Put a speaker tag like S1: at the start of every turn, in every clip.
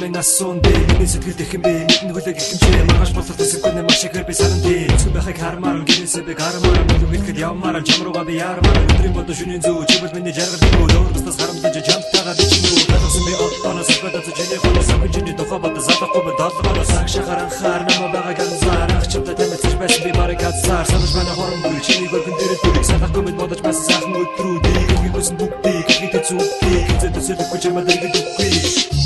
S1: Галын асуун бэ миний сэтгэл дэх юм бэ нэг хүлээг ихэмжээ маргааш болоод сэвгэнэ маш их би саран дээ зүг байхыг хармаар гинэсэ би гармаар нүгэлхэд явмаар чамрууга би ярмаар өдрийн бодо шөнийн зүү чибэл миний жаргал дүү өөрөөс харамдаж чамтайгаа би чинүү надаас би оттоноос гадаад чиний холоос чиний дохоо бод залахгүй би доллоороос агшахаар анхаар намаа байгаа ганцаар ахчтай тэмцэж байсан би барикадсаар санаж байна хорон бүр чиний гөргөн дээр дүрийг салахгүй мэд бодож бас сайхан өдрүү дийг гүйсэн бүгдийг хийдэг зүгтийг хэзээ төсөөлөхгүй чамаа дэргэд үгүй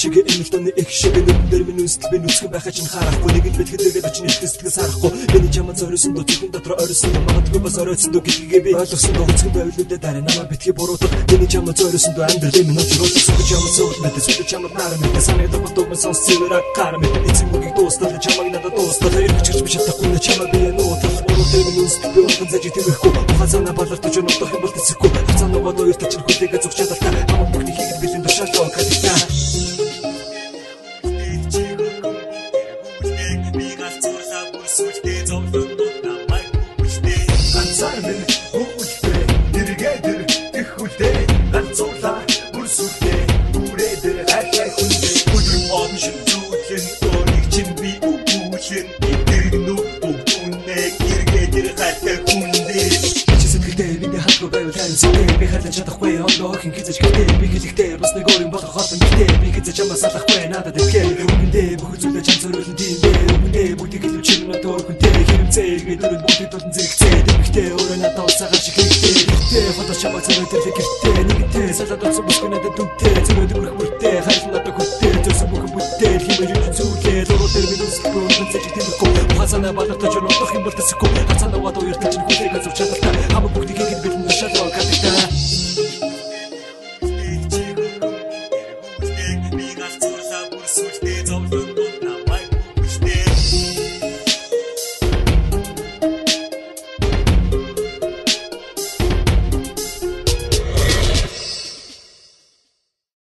S1: шиг эмэлтөний их шиг нүдээр минь үстэл би нүцгэн байхаа чинь харахгүй нэг л бэлгэдэргээд очиж их сэтгэл сарахгүй миний чамд зориулсан доо зүгэн дотор орсон магадгүй бас оройсон доо гэдгийг би ойлгосон доо үцгэн байвлуудаа дараа намайг битгий буруудах миний чамд зориулсан доо амьдрал минь очролсон чамд зөв мэдээ зөв чамд наран мэдээ санаа доо бод сонс сивэра кар мэдээ эцэг бүгийг дуустал чамайг надад дуустал ирчихж би чадахгүй чамайг би нуутал уруутай минь үстэл би уран зэж тэмэхгүй хазана балартаж өнөдөх юм бол тэсэхгүй хазана бод өртөж хүлээгээ зүгчээд талтаа хамаг бүхний хийгээд бэлэн тушаалаа кадита би хатан чадахгүй ондоо хин хизэж гэлтэй би хэлэхдээ бас нэг өөрийн болох хатан гэлтэй би хизэж чамаас салахгүй надад итгэл үгэндээ бүх зүйлээ чам зориулсан тийм бэ үгэндээ бүгдийг хэлж чиг надад хүнтэй хэрэмцээ би дөрөв бүгдийг тулан зэрэгцээ дэмэгтэй өөрөө надад усагаар шиг хэрэгтэй фото чамаа зориулсан гэртээ нэгтэй салаад олсон бүсгүй надад дүнтэй зөвөд бүрх бүртээ хайр надад хүттэй төрсөн бүх бүтээ химэж зүйлээ дөрөв дээр би дүнсгүй үнэн зэж тэмэхгүй хасана балартаж өнөдөх юм бол тэсэхгүй